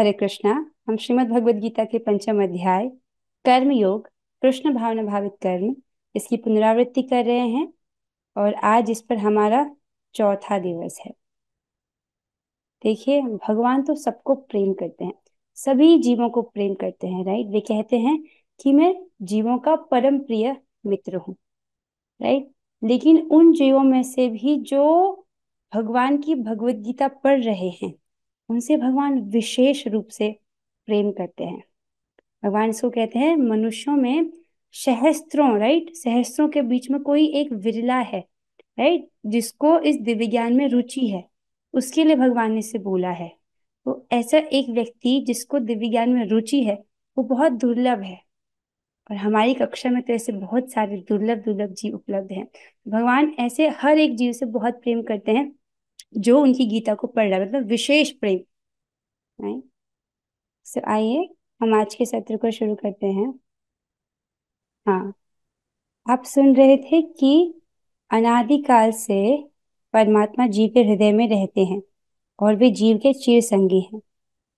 हरे कृष्णा। हम श्रीमद् भगवद गीता के पंचम अध्याय कर्म योग कृष्ण भावना भावित कर्म इसकी पुनरावृत्ति कर रहे हैं और आज इस पर हमारा चौथा दिवस है। देखिए, भगवान तो सबको प्रेम करते हैं, सभी जीवों को प्रेम करते हैं, राइट। वे कहते हैं कि मैं जीवों का परम प्रिय मित्र हूँ, राइट। लेकिन उन जीवों में से भी जो भगवान की भगवद गीता पढ़ रहे हैं, उनसे भगवान विशेष रूप से प्रेम करते हैं। भगवान इसको कहते हैं मनुष्यों में सहस्त्रों, राइट, सहस्त्रों के बीच में कोई एक विरला है, राइट, जिसको इस दिव्य ज्ञान में रुचि है। उसके लिए भगवान ने इसे बोला है। तो ऐसा एक व्यक्ति जिसको दिव्य ज्ञान में रुचि है, वो बहुत दुर्लभ है। और हमारी कक्षा में तो ऐसे बहुत सारे दुर्लभ दुर्लभ जीव उपलब्ध हैं। भगवान ऐसे हर एक जीव से बहुत प्रेम करते हैं जो उनकी गीता को पढ़ रहा है, मतलब विशेष प्रेम, राइट। सो आइए हम आज के सत्र को शुरू करते हैं। हाँ, आप सुन रहे थे कि अनादिकाल से परमात्मा जीव के हृदय में रहते हैं और वे जीव के चिर संगी हैं।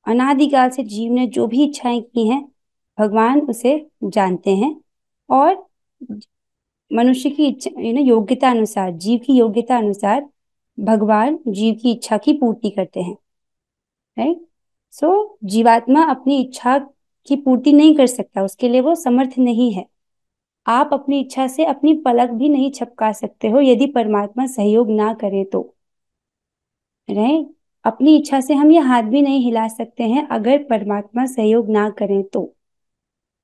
अनादिकाल से जीव ने जो भी इच्छाएं की हैं, भगवान उसे जानते हैं और मनुष्य की इच्छा, योग्यता अनुसार, जीव की योग्यता अनुसार भगवान जीव की इच्छा की पूर्ति करते हैं, राइट। सो जीवात्मा अपनी इच्छा की पूर्ति नहीं कर सकता, उसके लिए वो समर्थ नहीं है। आप अपनी इच्छा से अपनी पलक भी नहीं झपका सकते हो यदि परमात्मा सहयोग ना करे तो, राइट। अपनी इच्छा से हम ये हाथ भी नहीं हिला सकते हैं अगर परमात्मा सहयोग ना करें तो।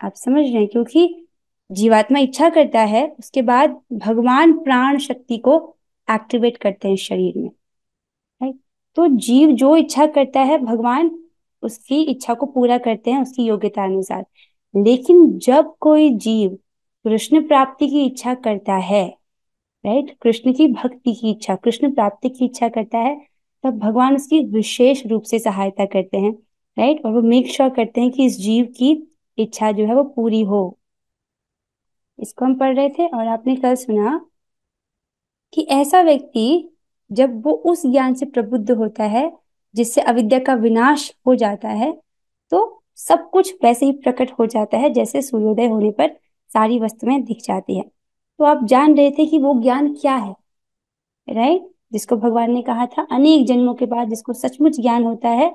आप समझ रहे हैं, क्योंकि जीवात्मा इच्छा करता है, उसके बाद भगवान प्राण शक्ति को एक्टिवेट करते हैं शरीर में, राइट। तो जीव जो इच्छा करता है, भगवान उसकी इच्छा को पूरा करते हैं उसकी योग्यता अनुसार। लेकिन जब कोई जीव कृष्ण प्राप्ति की इच्छा करता है, राइट, कृष्ण की भक्ति की इच्छा, कृष्ण प्राप्ति की इच्छा करता है, तब भगवान उसकी विशेष रूप से सहायता करते हैं, राइट। और वो मेक श्योर करते हैं कि इस जीव की इच्छा जो है वो पूरी हो। इसको हम पढ़ रहे थे और आपने कल सुना कि ऐसा व्यक्ति जब वो उस ज्ञान से प्रबुद्ध होता है जिससे अविद्या का विनाश हो जाता है, तो सब कुछ वैसे ही प्रकट हो जाता है जैसे सूर्योदय होने पर सारी वस्तुएं दिख जाती है। तो आप जान रहे थे कि वो ज्ञान क्या है, राइट। जिसको भगवान ने कहा था अनेक जन्मों के बाद जिसको सचमुच ज्ञान होता है,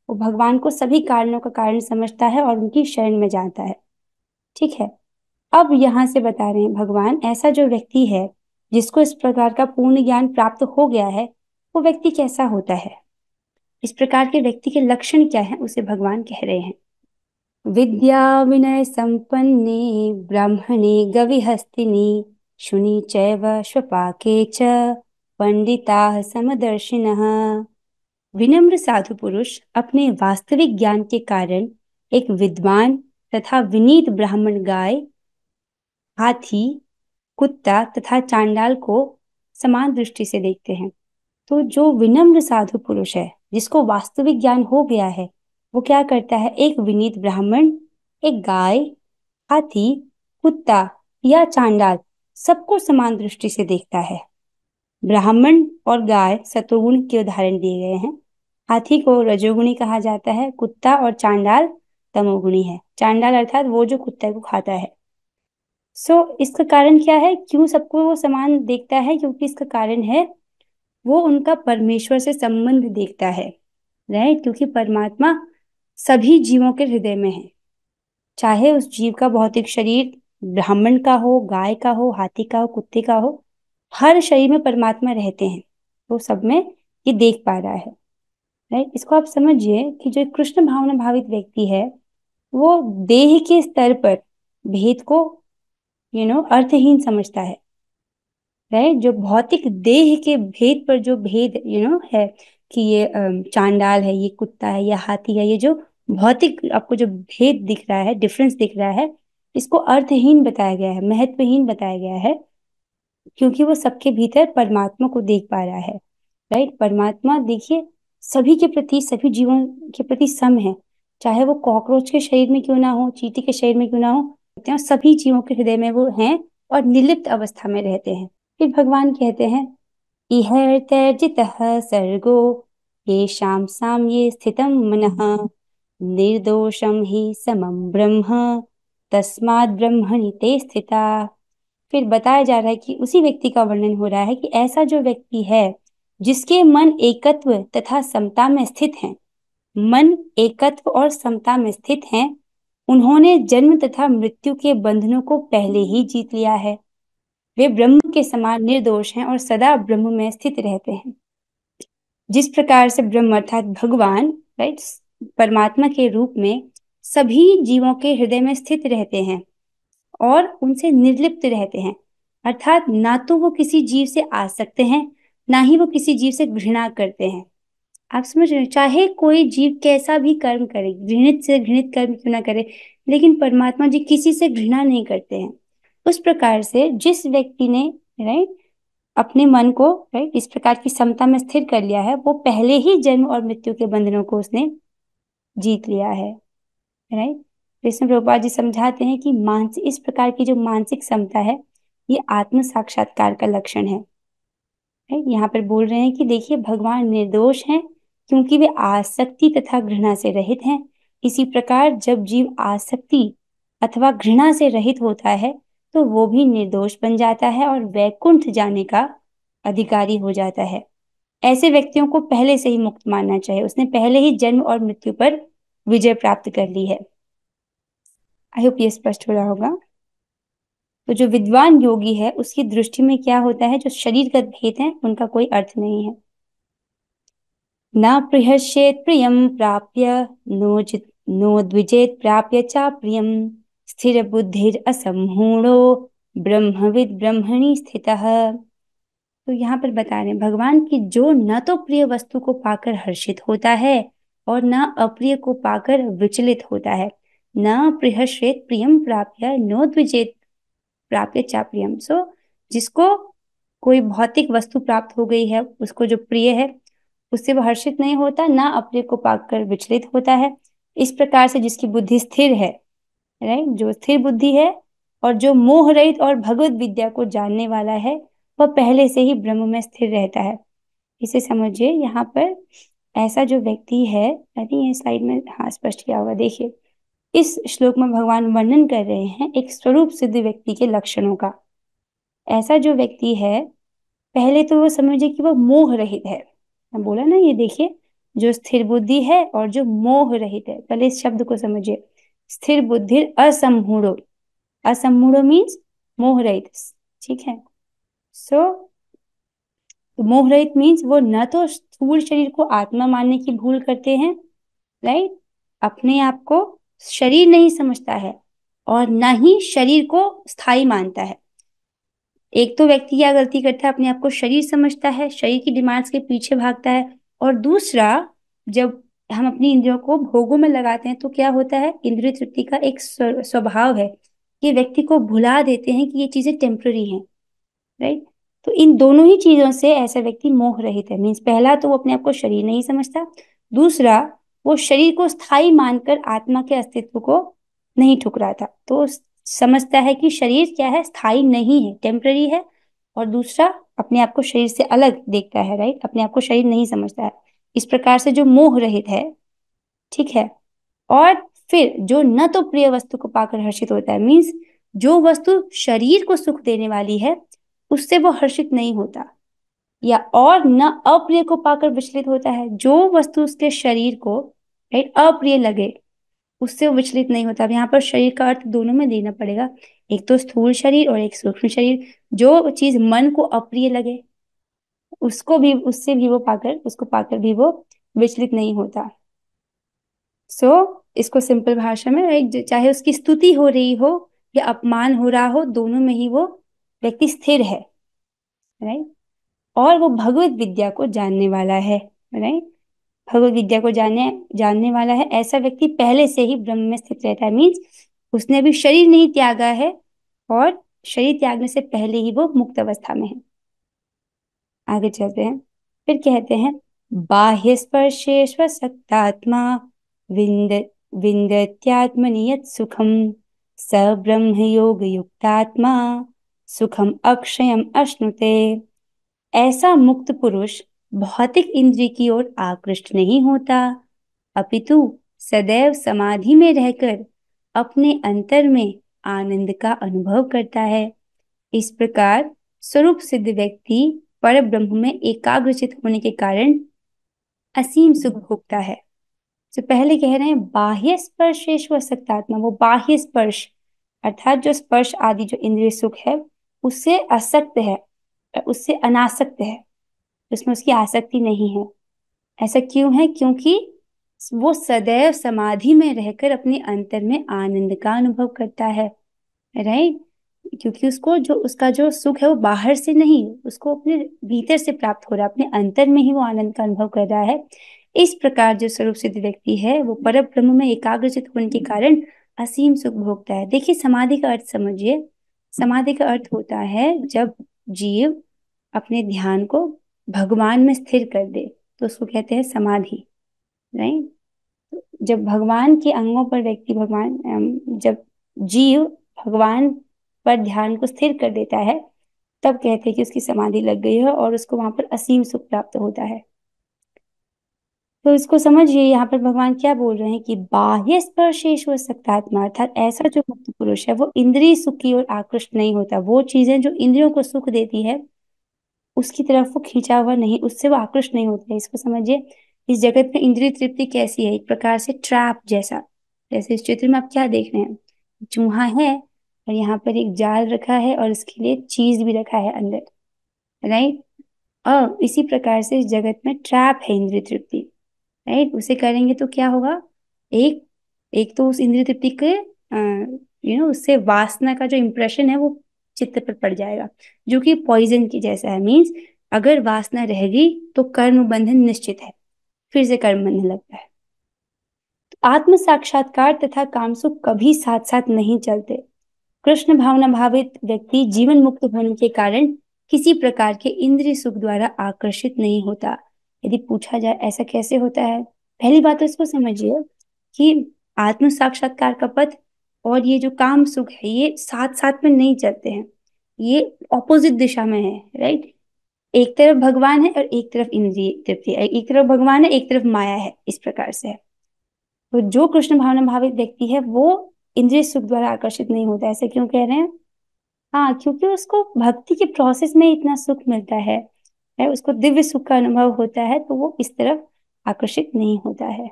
वो भगवान को सभी कारणों का कारण समझता है और उनकी शरण में जाता है। ठीक है। अब यहाँ से बता रहे हैं भगवान, ऐसा जो व्यक्ति है जिसको इस प्रकार का पूर्ण ज्ञान प्राप्त हो गया है, वो व्यक्ति कैसा होता है, इस प्रकार के व्यक्ति के लक्षण क्या है, उसे भगवान कह रहे हैं। विद्या विनय संपन्ने ब्राह्मणे गविहस्तिनि शुनि चैव स्वपाके च पंडिताः समदर्शिनः। विनम्र साधु पुरुष अपने वास्तविक ज्ञान के कारण एक विद्वान तथा विनीत ब्राह्मण, गाय, हाथी, कुत्ता तथा चांडाल को समान दृष्टि से देखते हैं। तो जो विनम्र साधु पुरुष है, जिसको वास्तविक ज्ञान हो गया है, वो क्या करता है, एक विनीत ब्राह्मण, एक गाय, हाथी, कुत्ता या चांडाल सबको समान दृष्टि से देखता है। ब्राह्मण और गाय सतोगुण के उदाहरण दिए गए हैं। हाथी को रजोगुणी कहा जाता है, कुत्ता और चांडाल तमोगुणी है। चांडाल अर्थात वो जो कुत्ते को खाता है। इसका कारण क्या है, क्यों सबको वो समान देखता है, क्योंकि इसका कारण है वो उनका परमेश्वर से संबंध देखता है, राइट। क्योंकि परमात्मा सभी जीवों के हृदय में है, चाहे उस जीव का भौतिक शरीर ब्राह्मण का हो, गाय का हो, हाथी का हो, कुत्ते का हो, हर शरीर में परमात्मा रहते हैं। वो सब में ये देख पा रहा है, राइट। इसको आप समझिए कि जो कृष्ण भावना भावित व्यक्ति है, वो देह के स्तर पर भेद को अर्थहीन समझता है, राइट। जो भौतिक देह के भेद पर जो भेद है कि ये चांडाल है, ये कुत्ता है, ये हाथी है, ये जो भौतिक आपको जो भेद दिख रहा है, डिफरेंस दिख रहा है, इसको अर्थहीन बताया गया है, महत्वहीन बताया गया है, क्योंकि वो सबके भीतर परमात्मा को देख पा रहा है, राइट। परमात्मा देखिए सभी के प्रति, सभी जीवों के प्रति सम है, चाहे वो कॉकरोच के शरीर में क्यों ना हो, चींटी के शरीर में क्यों ना हो, सभी जीवों के हृदय में वो हैं और निर्लिप्त अवस्था में रहते हैं। फिर भगवान कहते हैं इह तैर्जितः सर्गो येषां साम्ये स्थितं मनः निर्दोषम ही समम ब्रह्म तस्माद् ब्रह्मणि ते स्थिता। फिर बताया जा रहा है कि उसी व्यक्ति का वर्णन हो रहा है कि ऐसा जो व्यक्ति है जिसके मन एकत्व तथा समता में स्थित है, मन एकत्व और समता में स्थित हैं, उन्होंने जन्म तथा मृत्यु के बंधनों को पहले ही जीत लिया है। वे ब्रह्म के समान निर्दोष हैं और सदा ब्रह्म में स्थित रहते हैं। जिस प्रकार से ब्रह्म अर्थात भगवान, राइट, परमात्मा के रूप में सभी जीवों के हृदय में स्थित रहते हैं और उनसे निर्लिप्त रहते हैं, अर्थात ना तो वो किसी जीव से आसक्त हैं, ना ही वो किसी जीव से घृणा करते हैं। आप समझ रहे हो, चाहे कोई जीव कैसा भी कर्म करे, घृणित से घृणित कर्म क्यों ना करे, लेकिन परमात्मा जी किसी से घृणा नहीं करते हैं। उस प्रकार से जिस व्यक्ति ने, राइट, अपने मन को, राइट, इस प्रकार की समता में स्थिर कर लिया है, वो पहले ही जन्म और मृत्यु के बंधनों को उसने जीत लिया है। राइट, कृष्ण प्रभुपाद जी समझाते हैं कि मानसिक, इस प्रकार की जो मानसिक समता है, ये आत्म साक्षात्कार का लक्षण है। यहाँ पर बोल रहे हैं कि देखिए भगवान निर्दोष हैं क्योंकि वे आसक्ति तथा घृणा से रहित हैं। इसी प्रकार जब जीव आसक्ति अथवा घृणा से रहित होता है तो वो भी निर्दोष बन जाता है और वैकुंठ जाने का अधिकारी हो जाता है। ऐसे व्यक्तियों को पहले से ही मुक्त मानना चाहिए, उसने पहले ही जन्म और मृत्यु पर विजय प्राप्त कर ली है। आई होप ये स्पष्ट हो रहा होगा। तो जो विद्वान योगी है उसकी दृष्टि में क्या होता है, जो शरीरगत भेद है उनका कोई अर्थ नहीं है। न प्रिहस्येत् प्रियं प्राप्य नो द्विजेत् प्राप्य चा प्रियम स्थिर बुद्धिर असम्मूढ़ो ब्रह्मविद ब्रह्मणि स्थितः। तो यहाँ पर बता रहे हैं भगवान की जो न तो प्रिय वस्तु को पाकर हर्षित होता है और न अप्रिय को पाकर विचलित होता है। न प्रिहस्येत् प्रियम प्राप्य नो द्विजेत् प्राप्य चा प्रियम। सो जिसको कोई भौतिक वस्तु प्राप्त हो गई है, उसको जो प्रिय है उससे वह हर्षित नहीं होता, ना अप्रिय को पाकर विचलित होता है। इस प्रकार से जिसकी बुद्धि स्थिर है, राइट, जो स्थिर बुद्धि है और जो मोह रहित और भगवत विद्या को जानने वाला है, वह पहले से ही ब्रह्म में स्थिर रहता है। इसे समझिए। यहाँ पर ऐसा जो व्यक्ति है, आई थिंक ये स्लाइड में हाँ स्पष्ट किया होगा, देखिए इस श्लोक में भगवान वर्णन कर रहे हैं एक स्वरूप सिद्ध व्यक्ति के लक्षणों का। ऐसा जो व्यक्ति है, पहले तो वो समझिए कि वो मोह रहित है। मैं बोला ना, ये देखिए जो स्थिर बुद्धि है और जो मोह रहित है, पहले इस शब्द को समझिए। स्थिर बुद्धि असम्मूढ़ो, असम्मूढ़ो मीन्स मोह रहित, ठीक है। सो मोह रहित मीन्स वो न तो स्थूल शरीर को आत्मा मानने की भूल करते हैं, राइट, अपने आप को शरीर नहीं समझता है और न ही शरीर को स्थायी मानता है। एक तो व्यक्ति क्या गलती करता है, अपने आप को शरीर समझता है, शरीर की डिमांड्स के पीछे भागता है। और दूसरा, जब हम अपनी इंद्रियों को भोगों में लगाते हैं तो क्या होता है, इंद्रिय तृप्ति का एक स्वभाव है कि व्यक्ति को भुला देते हैं कि ये चीजें टेम्पररी हैं, राइट। तो इन दोनों ही चीजों से ऐसा व्यक्ति मोह रहित है। मीन्स पहला तो वो अपने आप को शरीर नहीं समझता, दूसरा वो शरीर को स्थायी मानकर आत्मा के अस्तित्व को नहीं ठुकराता। तो समझता है कि शरीर क्या है, स्थायी नहीं है, टेम्पररी है। और दूसरा, अपने आप को शरीर से अलग देखता है, राइट, अपने आप को शरीर नहीं समझता है। इस प्रकार से जो मोह रहित है, ठीक है। और फिर जो न तो प्रिय वस्तु को पाकर हर्षित होता है, मीन्स जो वस्तु शरीर को सुख देने वाली है उससे वो हर्षित नहीं होता, या और न अप्रिय को पाकर विचलित होता है। जो वस्तु उसके शरीर को, राइट, अप्रिय लगे उससे वो विचलित नहीं होता। अब यहाँ पर शरीर का अर्थ दोनों में देना पड़ेगा, एक तो स्थूल शरीर और एक सूक्ष्म शरीर। जो चीज मन को अप्रिय लगे उसको भी, उससे भी वो पाकर, उसको पाकर भी वो विचलित नहीं होता। सो इसको सिंपल भाषा में, राइट, चाहे उसकी स्तुति हो रही हो या अपमान हो रहा हो, दोनों में ही वो व्यक्ति स्थिर है, राइट। और वो भगवत विद्या को जानने वाला है, राइट, भगवत विद्या को जानने वाला है। ऐसा व्यक्ति पहले से ही ब्रह्म में स्थित रहता है। मीन्स उसने अभी शरीर नहीं त्यागा है और शरीर त्यागने से पहले ही वो मुक्त अवस्था में है। आगे चलते हैं। फिर कहते हैं बाह्य स्पर्शेष्वसक्तात्मा विंद विंदत्यात्मनि यत् सुखम स ब्रह्म योग युक्तात्मा सुखम अक्षयम अश्नुते। ऐसा मुक्त पुरुष भौतिक इंद्रिय की ओर आकृष्ट नहीं होता, अपितु सदैव समाधि में रहकर अपने अंतर में आनंद का अनुभव करता है। इस प्रकार स्वरूप सिद्ध व्यक्ति पर ब्रह्म में एकाग्रचित होने के कारण असीम सुख भोगता है। तो पहले कह रहे हैं बाह्य स्पर्शेषु असक्तात्मा, वो बाह्य स्पर्श अर्थात जो स्पर्श आदि जो इंद्रिय सुख है उससे असक्त है, उससे अनासक्त है, उसमें उसकी आसक्ति नहीं है। ऐसा क्यों है? क्योंकि वो सदैव समाधि में रहकर अपने अंतर में आनंद का अनुभव करता है, राइट। क्योंकि उसको जो उसका जो सुख है वो बाहर से नहीं, उसको अपने भीतर से प्राप्त हो रहा है, अपने अंतर में ही वो आनंद का अनुभव कर रहा है। इस प्रकार जो स्वरूप सिद्ध व्यक्ति है वो पर ब्रह्म में एकाग्रचित होने के कारण असीम सुख भोगता है। देखिए समाधि का अर्थ समझिए। समाधि का अर्थ होता है जब जीव अपने ध्यान को भगवान में स्थिर कर दे तो उसको कहते हैं समाधि, राइट। जब भगवान के अंगों पर व्यक्ति जब जीव भगवान पर ध्यान को स्थिर कर देता है तब कहते हैं कि उसकी समाधि लग गई है और उसको वहां पर असीम सुख प्राप्त होता है। तो इसको समझिए, यहाँ पर भगवान क्या बोल रहे हैं कि बाह्य स्पर्शेषु सक्तात्मा, अर्थात ऐसा जो मुक्त पुरुष है वो इंद्रिय सुख की ओर आकृष्ट नहीं होता। वो चीजें जो इंद्रियों को सुख देती है उसकी तरफ वो खींचा हुआ नहीं, उससे वो आकृष्ट नहीं होता है। इसको समझिए, इस जगत में इंद्रिय तृप्ति कैसी है? एक प्रकार से ट्रैप जैसा। जैसे इस चित्र में आप क्या देख रहे हैं? चूहा है और यहाँ पर एक जाल रखा है और इसके लिए चीज भी रखा है अंदर, राइट। और इसी प्रकार से इस जगत में ट्रैप है इंद्रिय तृप्ति, राइट। उसे करेंगे तो क्या होगा? एक एक तो उस इंद्रिय तृप्ति के उससे वासना का जो इंप्रेशन है वो चित्त पर पड़ जाएगा, जो कि पॉइजन की जैसा है। मीन्स अगर वासना रह गई तो कर्म बंधन निश्चित है, फिर से कर्म बंधन लगता है। तो आत्म साक्षात्कार तथा काम सुख कभी साथ साथ नहीं चलते। कृष्ण भावना भावित व्यक्ति जीवन मुक्त होने के कारण किसी प्रकार के इंद्रिय सुख द्वारा आकर्षित नहीं होता। यदि पूछा जाए ऐसा कैसे होता है, पहली बात तो इसको समझिए कि आत्म साक्षात्कार का पथ और ये जो काम सुख है ये साथ साथ में नहीं चलते हैं, ये ऑपोजिट दिशा में है, राइट। एक तरफ भगवान है और एक तरफ इंद्रिय तृप्ति है, एक तरफ भगवान है एक तरफ माया है, इस प्रकार से है। तो जो कृष्ण भावना भावित व्यक्ति है वो इंद्रिय सुख द्वारा आकर्षित नहीं होता। ऐसा क्यों कह रहे हैं? हाँ, क्योंकि उसको भक्ति के प्रोसेस में इतना सुख मिलता है, उसको दिव्य सुख का अनुभव होता है, तो वो इस तरफ आकर्षित नहीं होता है।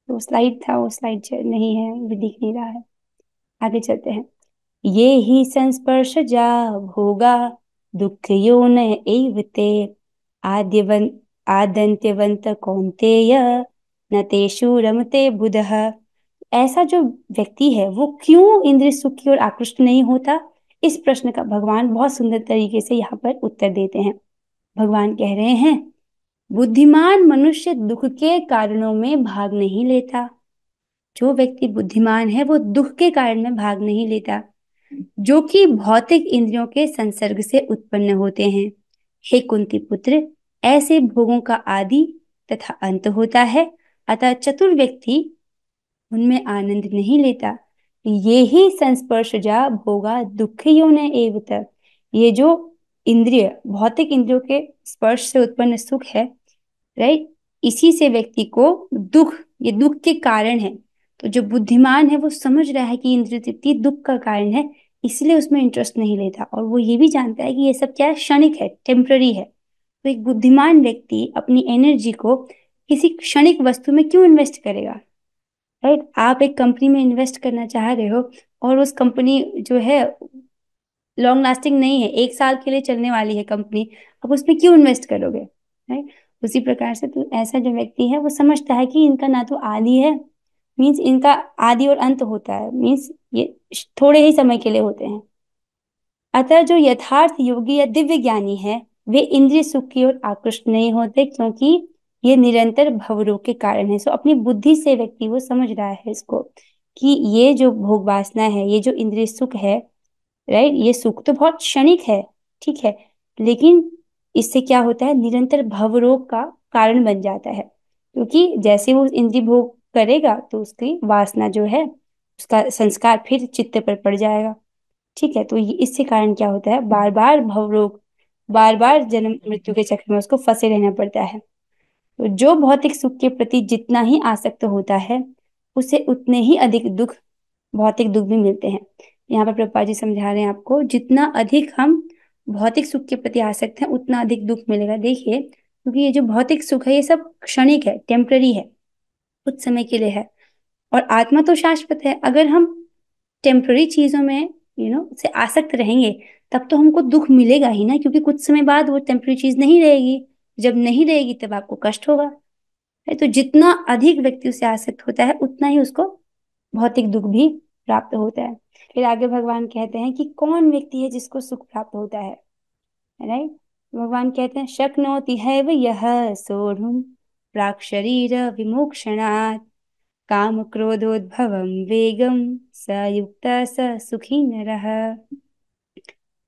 तो स्लाइड था, वो स्लाइड नहीं है, भी दिख नहीं रहा है। आगे चलते हैं। ये ही संस्पर्श जा भोगा दुख योन एवते आद्यवन आदंत्यवंत कौन्तेय न तेषु रमते बुधः। ऐसा जो व्यक्ति है वो क्यों इंद्रिय सुख की ओर आकृष्ट नहीं होता? इस प्रश्न का भगवान बहुत सुंदर तरीके से यहाँ पर उत्तर देते हैं। भगवान कह रहे हैं बुद्धिमान मनुष्य दुख के कारणों में भाग नहीं लेता। जो व्यक्ति बुद्धिमान है वो दुख के कारण में भाग नहीं लेता, जो कि भौतिक इंद्रियों के संसर्ग से उत्पन्न होते हैं। हे कुंती पुत्र, ऐसे भोगों का आदि तथा अंत होता है, अतः चतुर व्यक्ति उनमें आनंद नहीं लेता। ये ही संस्पर्शजा भोगा दुख योन एवत। ये जो इंद्रिय भौतिक इंद्रियों के स्पर्श से उत्पन्न सुख है, राइट, इसी से व्यक्ति को दुख, ये दुख के कारण है। तो जो बुद्धिमान है वो समझ रहा है कि इंद्रिय तृप्ति दुख का कारण है, इसलिए उसमें इंटरेस्ट नहीं लेता, और वो ये भी जानता है कि ये सब क्या है, क्षणिक है, टेम्पररी है। तो एक बुद्धिमान व्यक्ति अपनी एनर्जी को किसी क्षणिक वस्तु में क्यों इन्वेस्ट करेगा, राइट। आप एक कंपनी में इन्वेस्ट करना चाह रहे हो और उस कंपनी जो है लॉन्ग लास्टिंग नहीं है, 1 साल के लिए चलने वाली है कंपनी, अब उसमें क्यों इन्वेस्ट करोगे, राइट। उसी प्रकार से तो ऐसा जो व्यक्ति है वो समझता है कि इनका ना तो आदि है, मीन्स इनका आदि और अंत होता है, मीन्स ये थोड़े ही समय के लिए होते हैं। अतः जो यथार्थ योगी या दिव्य ज्ञानी है वे इंद्रिय सुख की ओर आकृष्ट नहीं होते, क्योंकि ये निरंतर भवरोग के कारण है। सो अपनी बुद्धि से व्यक्ति वो समझ रहा है इसको कि ये जो भोग वासना है, ये जो इंद्रिय सुख है, राइट, ये सुख तो बहुत क्षणिक है, ठीक है, लेकिन इससे क्या होता है, निरंतर भवरोग का कारण बन जाता है। क्योंकि जैसे वो इंद्रिय भोग करेगा तो उसकी वासना जो है उसका संस्कार फिर चित्त पर पड़ जाएगा, ठीक है। तो ये इससे कारण क्या होता है, बार बार भवरोग, बार बार जन्म मृत्यु के चक्र में उसको फंसे रहना पड़ता है। तो जो भौतिक सुख के प्रति जितना ही आसक्त होता है, उसे उतने ही अधिक भौतिक दुख भी मिलते हैं। यहाँ पर प्रभुपाद जी समझा रहे हैं आपको, जितना अधिक हम भौतिक सुख के प्रति आसक्त हैं उतना अधिक दुख मिलेगा। देखिए, क्योंकि ये जो भौतिक सुख है ये सब क्षणिक है, टेम्पररी है, कुछ समय के लिए है, और आत्मा तो शाश्वत है। अगर हम टेम्पररी चीजों में से आसक्त रहेंगे, तब तो हमको दुख मिलेगा ही ना, क्योंकि कुछ समय बाद वो टेम्पररी चीज नहीं रहेगी। जब नहीं रहेगी तब आपको कष्ट होगा, है। तो जितना अधिक व्यक्ति उससे आसक्त होता है उतना ही उसको भौतिक दुख भी प्राप्त होता है। फिर आगे भगवान कहते हैं कि कौन व्यक्ति है जिसको सुख प्राप्त होता है, राइट। भगवान कहते हैं, शक्नोति हैव यह सोढ़ुम प्राक् शरीर विमोक्षणात् काम क्रोधोद्भवम वेगम स युक्त स सुखी नरः।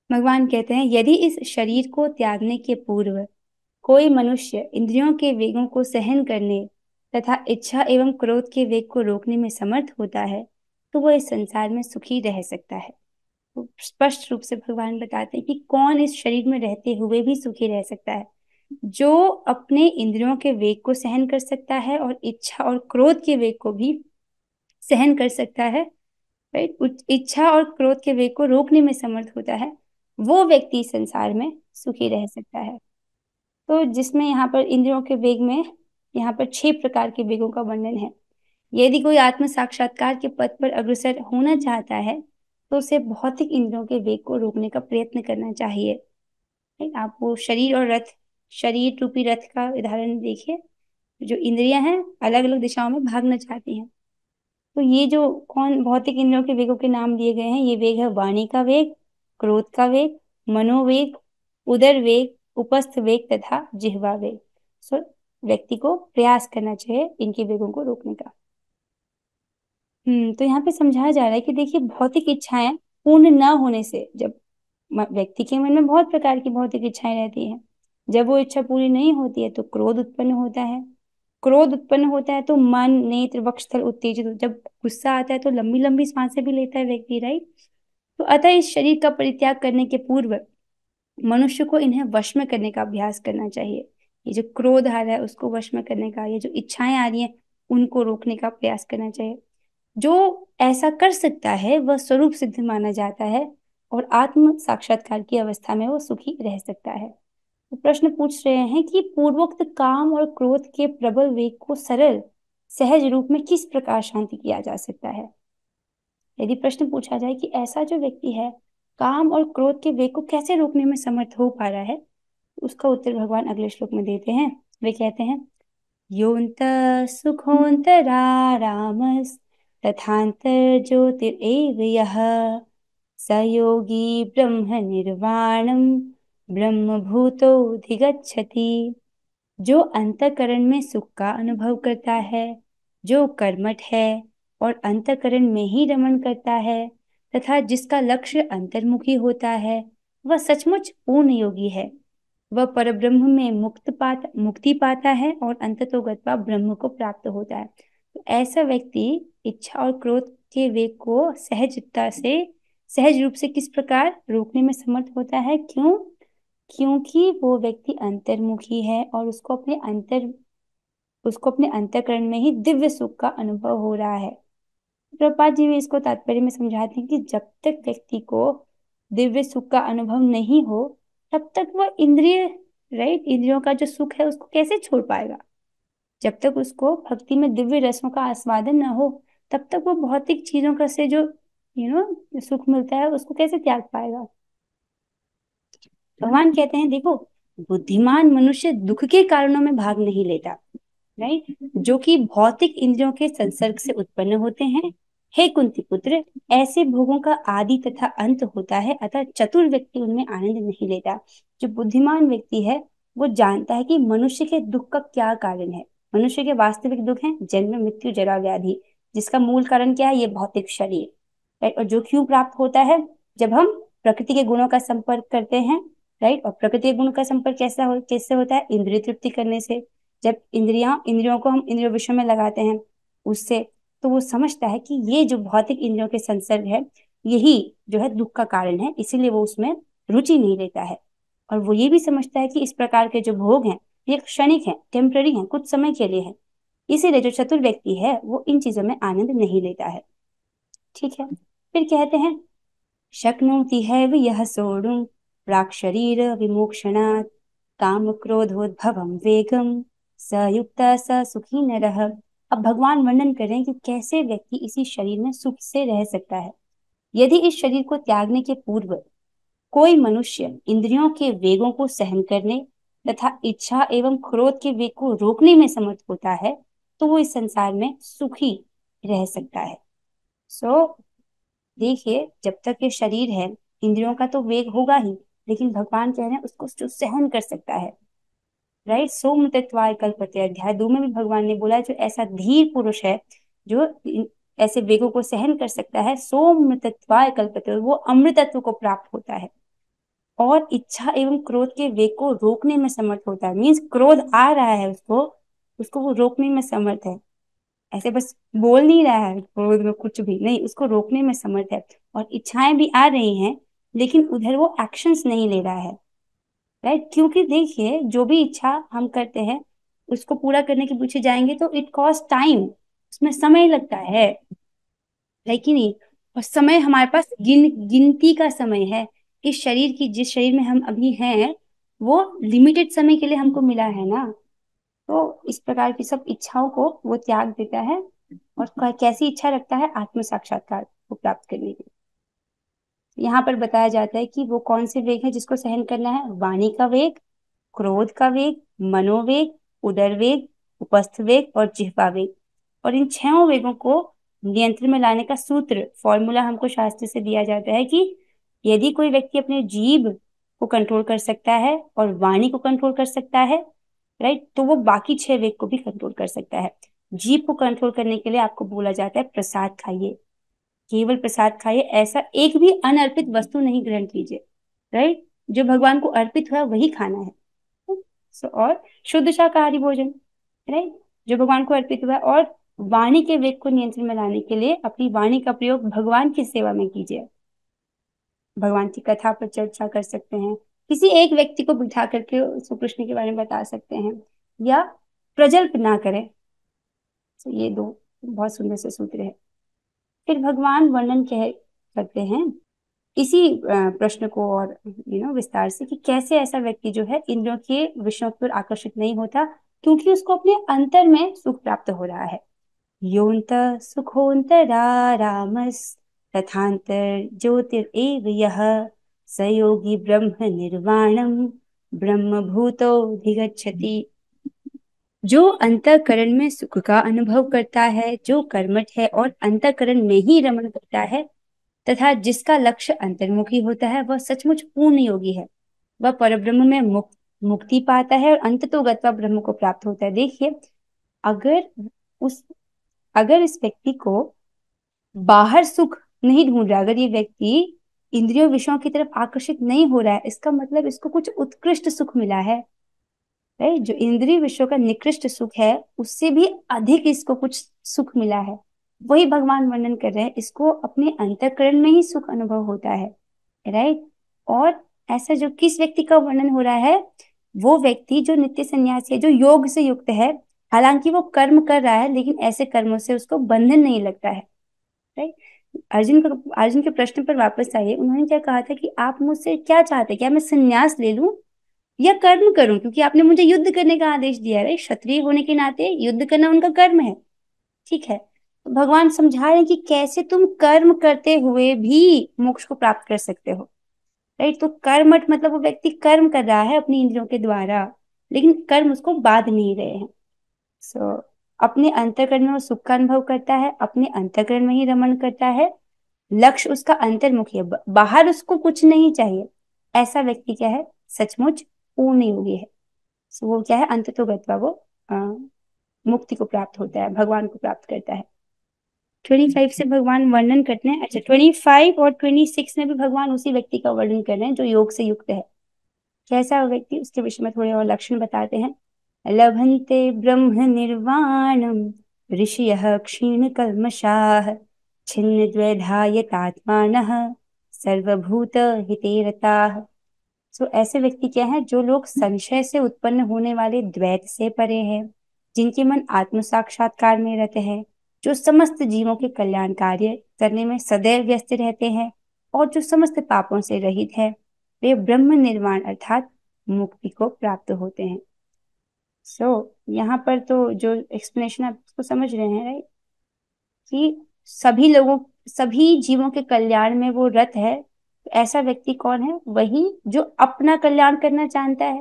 भगवान कहते हैं, यदि इस शरीर को त्यागने के पूर्व कोई मनुष्य इंद्रियों के वेगों को सहन करने तथा इच्छा एवं क्रोध के वेग को रोकने में समर्थ होता है, तो वह इस संसार में सुखी रह सकता है। तो स्पष्ट रूप से भगवान बताते हैं कि कौन इस शरीर में रहते हुए भी सुखी रह सकता है। जो अपने इंद्रियों के वेग को सहन कर सकता है और इच्छा और क्रोध के वेग को भी सहन कर सकता है, राइट, इच्छा और क्रोध के वेग को रोकने में समर्थ होता है, वो व्यक्ति संसार में सुखी रह सकता है। तो जिसमें यहाँ पर इंद्रियों के वेग में यहाँ पर 6 प्रकार के वेगों का वर्णन है। यदि कोई आत्म साक्षात्कार के पथ पर अग्रसर होना चाहता है, तो उसे भौतिक इंद्रियों के वेग को रोकने का प्रयत्न करना चाहिए। आप वो शरीर और रथ, शरीर रूपी रथ का उदाहरण देखिए। जो इंद्रियां हैं अलग अलग दिशाओं में भागना चाहती हैं। तो ये जो कौन भौतिक इंद्रियों के वेगों के नाम दिए गए हैं, ये वेग है वाणी का वेग, क्रोध का वेग, मनोवेग, उदर वेग, उपस्थ वेग तथा जिह्वा वेग। सो व्यक्ति को प्रयास करना चाहिए इनके वेगों को रोकने का। तो यहाँ पे समझाया जा रहा है कि देखिए, भौतिक इच्छाएं पूर्ण न होने से, जब व्यक्ति के मन में बहुत प्रकार की भौतिक इच्छाएं रहती हैं, जब वो इच्छा पूरी नहीं होती है तो क्रोध उत्पन्न होता है। क्रोध उत्पन्न होता है तो मन, नेत्र, वक्षस्थल उत्तेजित हो, जब गुस्सा आता है तो लंबी लंबी सांसें भी लेता है व्यक्ति, राइट। तो अतः इस शरीर का परित्याग करने के पूर्व मनुष्य को इन्हें वश में करने का अभ्यास करना चाहिए। ये जो क्रोध आ रहा है उसको वश में करने का, ये जो इच्छाएं आ रही हैं उनको रोकने का प्रयास करना चाहिए। जो ऐसा कर सकता है वह स्वरूप सिद्ध माना जाता है और आत्म साक्षात्कार की अवस्था में वो सुखी रह सकता है। तो प्रश्न पूछ रहे हैं कि पूर्वोक्त काम और क्रोध के प्रबल वेग को सरल सहज रूप में किस प्रकार शांति किया जा सकता है। यदि प्रश्न पूछा जाए कि ऐसा जो व्यक्ति है काम और क्रोध के वेग को कैसे रोकने में समर्थ हो पा रहा है, उसका उत्तर भगवान अगले श्लोक में देते हैं। वे कहते हैं, योऽन्तः सुखोऽन्तरारामस् तथान्तर्ज्योतिरेव यः स योगी ब्रह्म निर्वाणं ब्रह्मभूतोऽधिगच्छति। जो अंतःकरण में सुख का अनुभव करता है, जो कर्मठ है और अंतःकरण में ही रमण करता है तथा जिसका लक्ष्य अंतर्मुखी होता है, वह सचमुच पूर्ण योगी है। वह परब्रह्म में मुक्ति पाता है और अंततोगत्वा ब्रह्म को प्राप्त होता है। तो ऐसा व्यक्ति इच्छा और क्रोध के वेग को सहजता से, सहज रूप से किस प्रकार रोकने में समर्थ होता है। क्यों? क्योंकि वो व्यक्ति अंतर्मुखी है और उसको अपने अंतःकरण में ही दिव्य सुख का अनुभव हो रहा है। प्रभुपाद जी भी इसको तात्पर्य में समझाते हैं कि जब तक व्यक्ति को दिव्य सुख का अनुभव नहीं हो, तब तक वह इंद्रियों का जो सुख है उसको कैसे छोड़ पाएगा। जब तक उसको भक्ति में दिव्य रसों का आस्वादन न हो, तब तक वो भौतिक चीजों का से जो सुख मिलता है उसको कैसे त्याग पाएगा। भगवान कहते हैं, देखो, बुद्धिमान मनुष्य दुख के कारणों में भाग नहीं लेता, राइट, जो कि भौतिक इंद्रियों के संसर्ग से उत्पन्न होते हैं। हे कुंती पुत्र, ऐसे भोगों का आदि तथा अंत होता है, अतः चतुर व्यक्ति उनमें आनंद नहीं लेता। जो बुद्धिमान व्यक्ति है वो जानता है कि मनुष्य के दुख का क्या कारण है। मनुष्य के वास्तविक दुख हैं जन्म, मृत्यु, जरा, व्याधि, जिसका मूल कारण क्या है, ये भौतिक शरीर, राइट। और जो क्यों प्राप्त होता है, जब हम प्रकृति के गुणों का संपर्क करते हैं, राइट। और प्रकृति के गुण का संपर्क कैसे होता है, इंद्रिय तृप्ति करने से। जब इंद्रियों को हम इंद्रिय विषय में लगाते हैं उससे, तो वो समझता है कि ये जो भौतिक इंद्रियों के संसर्ग है यही जो है दुख का कारण है, इसीलिए वो उसमें रुचि नहीं लेता है। और वो ये भी समझता है कि इस प्रकार के जो भोग हैं ये क्षणिक है, टेम्पररी है, कुछ समय के लिए है। इसीलिए जो चतुर व्यक्ति है वो इन चीजों में आनंद नहीं लेता है। ठीक है, फिर कहते हैं शक्नोति हैव यः सोढुं प्राक्शरीर विमोक्षणात् काम क्रोधोद्भवं वेगम स युक्तः स सुखी नरः। अब भगवान वर्णन करें कि कैसे व्यक्ति इसी शरीर में सुख से रह सकता है। यदि इस शरीर को त्यागने के पूर्व कोई मनुष्य इंद्रियों के वेगों को सहन करने तथा इच्छा एवं क्रोध के वेग को रोकने में समर्थ होता है तो वो इस संसार में सुखी रह सकता है। देखिए, जब तक ये शरीर है इंद्रियों का तो वेग होगा ही, लेकिन भगवान कह रहे हैं उसको जो सहन कर सकता है, राइट। सौम्यत्वाय कल्पते, अध्याय 2 में भी भगवान ने बोला है जो ऐसा धीर पुरुष है जो ऐसे वेगों को सहन कर सकता है, सौम्यत्वाय कल्पते, वो अमृतत्व को प्राप्त होता है और इच्छा एवं क्रोध के वेग को रोकने में समर्थ होता है। मीन्स क्रोध आ रहा है उसको उसको वो रोकने में समर्थ है। ऐसे बस बोल नहीं रहा है क्रोध में कुछ भी नहीं, उसको रोकने में समर्थ है। और इच्छाएं भी आ रही हैं लेकिन उधर वो एक्शंस नहीं ले रहा है, राइट। क्योंकि देखिए जो भी इच्छा हम करते हैं उसको पूरा करने के पीछे जाएंगे तो इट कॉस्ट टाइम, उसमें समय लगता है कि नहीं। और समय हमारे पास गिनती का समय है। इस शरीर की, जिस शरीर में हम अभी हैं वो लिमिटेड समय के लिए हमको मिला है ना। तो इस प्रकार की सब इच्छाओं को वो त्याग देता है और कैसी इच्छा रखता है, आत्म साक्षात्कार को प्राप्त करने की। यहाँ पर बताया जाता है कि वो कौन से वेग है जिसको सहन करना है। वाणी का वेग, क्रोध का वेग, मनोवेग, उदर वेग, उपस्थ वेग और जिह्वा वेग। और इन छहों वेगों को नियंत्रण में लाने का सूत्र, फॉर्मूला हमको शास्त्र से दिया जाता है कि यदि कोई व्यक्ति अपने जीभ को कंट्रोल कर सकता है और वाणी को कंट्रोल कर सकता है, राइट, तो वो बाकी 6 वेग को भी कंट्रोल कर सकता है। जीभ को कंट्रोल करने के लिए आपको बोला जाता है प्रसाद खाइए, केवल प्रसाद खाइए, ऐसा एक भी अनर्पित वस्तु नहीं ग्रहण कीजिए, राइट। जो भगवान को अर्पित हुआ वही खाना है। और शुद्ध शाकाहारी भोजन, राइट, जो भगवान को अर्पित हुआ है। और वाणी के वेग को नियंत्रण में लाने के लिए अपनी वाणी का प्रयोग भगवान की सेवा में कीजिए। भगवान की कथा पर चर्चा कर सकते हैं, किसी एक व्यक्ति को बिठा करके श्री कृष्ण के बारे में बता सकते हैं, या प्रजल्प ना करें। तो ये दो बहुत सुंदर से सूत्र है। फिर भगवान वर्णन कह करते हैं इसी प्रश्न को और विस्तार से कि कैसे ऐसा व्यक्ति जो है इंद्रियों के विषयों पर आकर्षित नहीं होता, क्योंकि उसको अपने अंतर में सुख प्राप्त हो रहा है। योऽन्त सुखोऽन्तरारामस् तथान्तर ज्योतिरेव यः स योगी ब्रह्म निर्वाणम ब्रह्म भूतोऽधिगच्छति। जो अंतःकरण में सुख का अनुभव करता है, जो कर्मठ है और अंतःकरण में ही रमण करता है तथा जिसका लक्ष्य अंतर्मुखी होता है, वह सचमुच पूर्ण योगी है। वह परब्रह्म में मुक्ति पाता है और अंततो गत्वा ब्रह्म को प्राप्त होता है। देखिए, अगर उस अगर इस व्यक्ति को बाहर सुख नहीं ढूंढ रहा, अगर ये व्यक्ति इंद्रियों विषयों की तरफ आकर्षित नहीं हो रहा है, इसका मतलब इसको कुछ उत्कृष्ट सुख मिला है, राइट। जो इंद्रिय विषयों का निकृष्ट सुख है उससे भी अधिक इसको कुछ सुख मिला है। वही भगवान वर्णन कर रहे हैं, इसको अपने अंतःकरण में ही सुख अनुभव होता है, राइट। और ऐसा जो किस व्यक्ति का वर्णन हो रहा है, वो व्यक्ति जो नित्य सन्यासी है, जो योग से युक्त है, हालांकि वो कर्म कर रहा है लेकिन ऐसे कर्मों से उसको बंधन नहीं लगता है, राइट। अर्जुन के प्रश्न पर वापस आइए, उन्होंने क्या कहा था कि आप मुझसे क्या चाहते हैं, क्या मैं संन्यास ले लूं या कर्म करूं, क्योंकि आपने मुझे युद्ध करने का आदेश दिया है। क्षत्रिय होने के नाते युद्ध करना उनका कर्म है, ठीक है। तो भगवान समझा रहे हैं कि कैसे तुम कर्म करते हुए भी मोक्ष को प्राप्त कर सकते हो, राइट। तो कर्मठ मतलब वो व्यक्ति कर्म कर रहा है अपनी इंद्रियों के द्वारा, लेकिन कर्म उसको बाध नहीं रहे हैं। सो अपने अंतःकरण में वो सुख का अनुभव करता है, अपने अंतःकरण में ही रमण करता है, लक्ष्य उसका अंतर्मुखी है, बाहर उसको कुछ नहीं चाहिए। ऐसा व्यक्ति क्या है, सचमुच पूर्ण योगी है। सो वो क्या है, अंततो गत्वा वो मुक्ति को प्राप्त होता है, भगवान को प्राप्त करता है। 25 से भगवान वर्णन करते हैं। अच्छा, 25 और 26 में भी भगवान उसी व्यक्ति का वर्णन कर रहे हैं जो योग से युक्त है। कैसा व्यक्ति, उसके विषय में थोड़े और लक्षण बताते हैं। लभन्ते ब्रह्म निर्वाणम ऋषयः क्षीण कल्मषाः छिन्न द्वैधायतात्मानः सर्वभूत हिते रताः। तो ऐसे व्यक्ति क्या है, जो लोग संशय से उत्पन्न होने वाले द्वैत से परे हैं, जिनके मन आत्म साक्षात्कार में रहते हैं, जो समस्त जीवों के कल्याण कार्य करने में सदैव व्यस्त रहते हैं, और जो समस्त पापों से रहित है, वे ब्रह्म निर्वाण अर्थात मुक्ति को प्राप्त होते हैं। यहाँ पर तो जो एक्सप्लेनेशन आप उसको समझ रहे हैं, राइट, कि सभी जीवों के कल्याण में वो रत है। तो ऐसा व्यक्ति कौन है? वही जो अपना कल्याण करना चाहता है,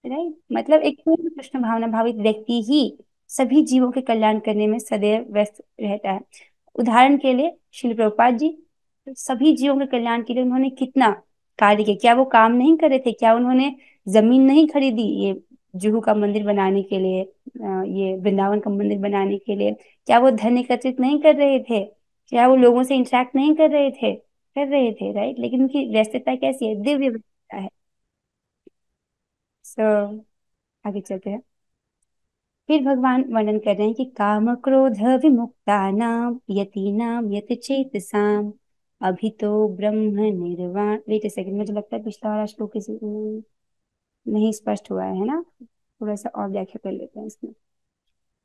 राइट। मतलब एक पूर्ण कृष्ण भावना भावित व्यक्ति ही सभी जीवों के कल्याण करने में सदैव व्यस्त रहता है। उदाहरण के लिए श्रील प्रभुपाद जी सभी जीवों के कल्याण के लिए उन्होंने कितना कार्य किया। क्या वो काम नहीं कर रहे थे? क्या उन्होंने जमीन नहीं खरीदी ये जुहू का मंदिर बनाने के लिए, ये वृंदावन का मंदिर बनाने के लिए? क्या वो धन एकत्रित नहीं कर रहे थे? क्या वो लोगों से इंटरेक्ट नहीं कर रहे थे? कर रहे थे, राइट। लेकिन उनकी व्यस्तता कैसी है? दिव्य व्यस्तता है। सो आगे चलते हैं। फिर भगवान वर्णन कर रहे हैं कि काम क्रोध विमुक्तानाम यतीनाम यत चेतसाम अभितो ब्रह्म निर्वाण। वेट अ सेकंड, मुझे लगता है पिछला वाला श्लोक इसी नहीं स्पष्ट हुआ है ना? थोड़ा सा और व्याख्या कर लेते हैं इसमें।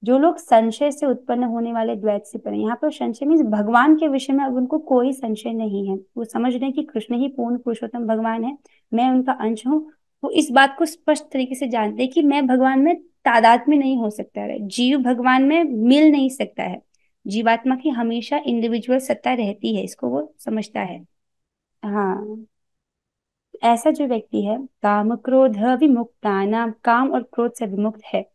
जो लोग संशय से उत्पन्न होने वाले द्वैत से परे, यहाँ पर संशय मीन्स भगवान के विषय में अब उनको कोई संशय नहीं है। वो समझ रहे हैं कि कृष्ण ही पूर्ण पुरुषोत्तम भगवान है, मैं उनका अंश हूँ। वो इस बात को स्पष्ट तरीके से जानते हैं कि मैं भगवान में तादाद में नहीं हो सकता है, जीव भगवान में मिल नहीं सकता है। जीवात्मा की हमेशा इंडिविजुअल सत्ता रहती है, इसको वो समझता है। हाँ, ऐसा जो व्यक्ति है काम क्रोध विमुक्तानाम, काम और क्रोध से विमुक्त है,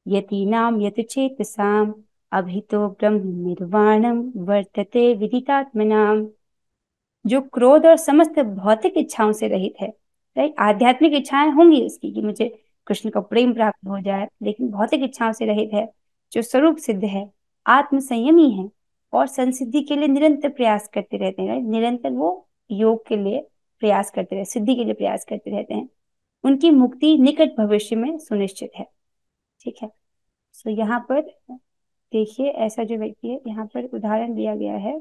यतीनाम यत चेतसाम अभितो ब्रह्म निर्वाणम वर्तते विदितात्मनाम, जो क्रोध और समस्त भौतिक इच्छाओं से रहित है, राइट। आध्यात्मिक इच्छाएं होंगी उसकी कि मुझे कृष्ण का प्रेम प्राप्त हो जाए, लेकिन भौतिक इच्छाओं से रहित है, जो स्वरूप सिद्ध है, आत्म संयमी है, और संसिद्धि के लिए निरंतर प्रयास करते रहते हैं, राइट। निरंतर वो योग के लिए प्रयास करते रहते, सिद्धि के लिए प्रयास करते रहते हैं। उनकी मुक्ति निकट भविष्य में सुनिश्चित है। ठीक है। सो यहाँ पर देखिए, ऐसा जो व्यक्ति है, यहाँ पर उदाहरण दिया गया है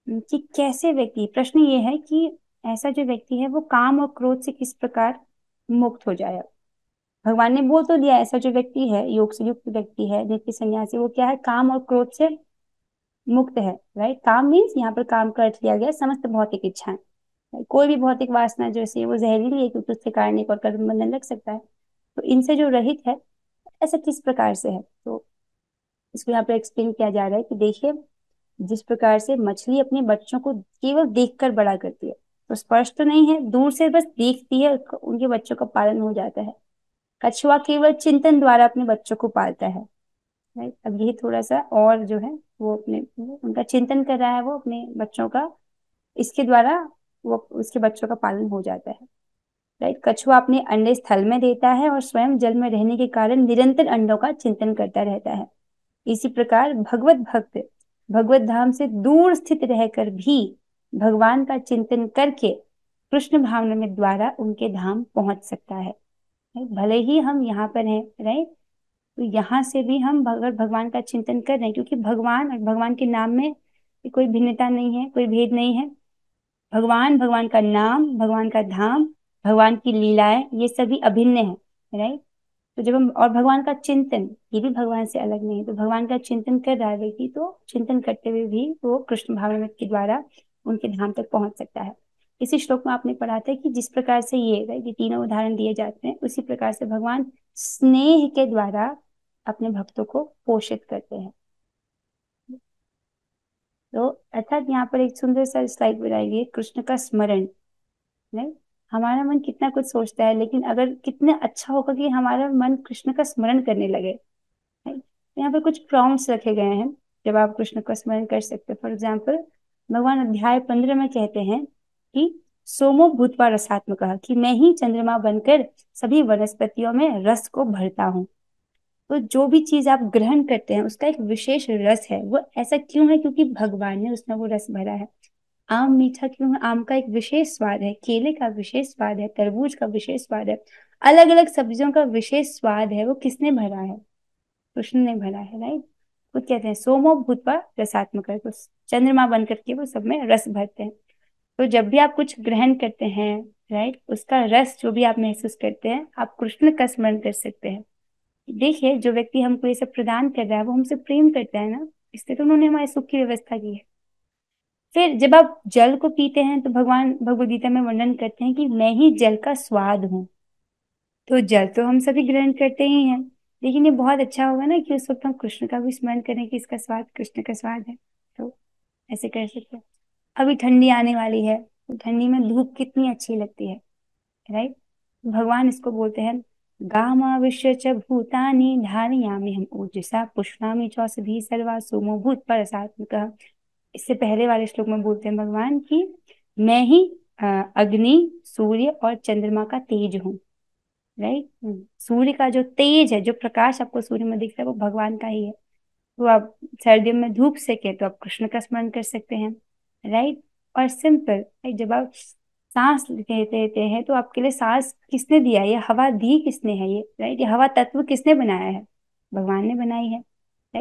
कि कैसे व्यक्ति, प्रश्न ये है कि ऐसा जो व्यक्ति है वो काम और क्रोध से किस प्रकार मुक्त हो जाए। भगवान ने बोल तो दिया, ऐसा जो व्यक्ति है, योग से युक्त व्यक्ति है, नित्य सन्यासी, वो क्या है? काम और क्रोध से मुक्त है, राइट। काम मीन्स यहाँ पर काम का अर्थ लिया गया समस्त भौतिक इच्छाएं। कोई भी भौतिक वासना जैसे वो जहरीली है, क्योंकि उसके कारण एक और कर्म बंधन लग सकता है। तो इनसे जो रहित है, ऐसा किस प्रकार से है? तो इसको यहाँ पर एक्सप्लेन किया जा रहा है कि देखिए, जिस प्रकार से मछली अपने बच्चों को केवल देखकर बड़ा करती है, तो स्पर्श तो नहीं है, दूर से बस देखती है, उनके बच्चों का पालन हो जाता है। कछुआ केवल चिंतन द्वारा अपने बच्चों को पालता है, राइट। अब यही थोड़ा सा और जो है, वो अपने उनका चिंतन कर रहा है, वो अपने बच्चों का, इसके द्वारा वो उसके बच्चों का पालन हो जाता है, राइट। कछुआ अपने अंडे स्थल में देता है और स्वयं जल में रहने के कारण निरंतर अंडों का चिंतन करता रहता है। इसी प्रकार भगवत भक्त भगवत धाम से दूर स्थित रहकर भी भगवान का चिंतन करके कृष्ण भावना में द्वारा उनके धाम पहुंच सकता है। भले ही हम यहाँ पर हैं, राइट, तो यहाँ से भी हम अगर भगवान का चिंतन कर रहे हैं, क्योंकि भगवान और भगवान के नाम में कोई भिन्नता नहीं है, कोई भेद नहीं है। भगवान, भगवान का नाम, भगवान का धाम, भगवान की लीलाएं, ये सभी अभिन्न है, राइट। तो जब हम, और भगवान का चिंतन, ये भी भगवान से अलग नहीं है। तो भगवान का चिंतन कर रहा है व्यक्ति, तो चिंतन करते हुए भी वो कृष्ण भावना के द्वारा उनके धाम तक पहुंच सकता है। इसी श्लोक में आपने पढ़ा था कि जिस प्रकार से ये तीनों उदाहरण दिए जाते हैं, उसी प्रकार से भगवान स्नेह के द्वारा अपने भक्तों को पोषित करते हैं। तो अर्थात यहाँ पर एक सुंदर सा स्लाइड बनाई गई, कृष्ण का स्मरण, नहीं। हमारा मन कितना कुछ सोचता है, लेकिन अगर कितना अच्छा होगा कि हमारा मन कृष्ण का स्मरण करने लगे। right? यहाँ पर कुछ प्रॉम्प्ट्स रखे गए हैं जब आप कृष्ण का स्मरण कर सकते हैं। फॉर एग्जाम्पल, भगवान अध्याय 15 में कहते हैं कि सोमो भूत्वा रसात्मक, कि मैं ही चंद्रमा बनकर सभी वनस्पतियों में रस को भरता हूँ। तो जो भी चीज आप ग्रहण करते हैं उसका एक विशेष रस है। वो ऐसा क्यों है? क्योंकि भगवान ने उसमें वो रस भरा है। आम मीठा क्यों है? आम का एक विशेष स्वाद है, केले का विशेष स्वाद है, तरबूज का विशेष स्वाद है, अलग अलग सब्जियों का विशेष स्वाद है। वो किसने भरा है? कृष्ण ने भरा है, राइट। वो कहते हैं सोमो भूत्वा रसात्मक, तो चंद्रमा बन करके वो सब में रस भरते हैं। तो जब भी आप कुछ ग्रहण करते हैं, राइट, उसका रस जो भी आप महसूस करते हैं, आप कृष्ण का स्मरण कर सकते हैं। देखिए, जो व्यक्ति हमको ये सब प्रदान कर रहा है वो हमसे प्रेम करता है ना, इसलिए तो उन्होंने हमारे सुख की व्यवस्था की है। फिर जब आप जल को पीते हैं तो भगवान भगवद गीता में वर्णन करते हैं कि मैं ही जल का स्वाद हूँ। तो जल तो हम सभी ग्रहण करते ही हैं, लेकिन ये बहुत अच्छा होगा ना कि उस वक्त हम कृष्ण का भी स्मरण करें कि इसका स्वाद कृष्ण का स्वाद है। तो ऐसे कर सकते हैं। अभी ठंडी आने वाली है, तो ठंडी में धूप कितनी अच्छी लगती है, राइट। भगवान इसको बोलते हैं गामाविश्य च भूतानि धारयामि हम ओजसा पुष्णामि चौषधि सर्वा सोमो भूत परसात्मकः। इससे पहले वाले श्लोक में बोलते हैं भगवान कि मैं ही अग्नि, सूर्य और चंद्रमा का तेज हूँ, राइट। सूर्य का जो तेज है, जो प्रकाश आपको सूर्य में दिख रहा है, वो भगवान का ही है। तो आप सर्दियों में धूप सेके तो आप कृष्ण का स्मरण कर सकते हैं, राइट। और सिंपल, राइट, जब आप सांस लेते हैं तो आपके लिए सांस किसने दिया है, ये हवा दी किसने है, ये राइट, ये हवा तत्व किसने बनाया है, भगवान ने बनाई है।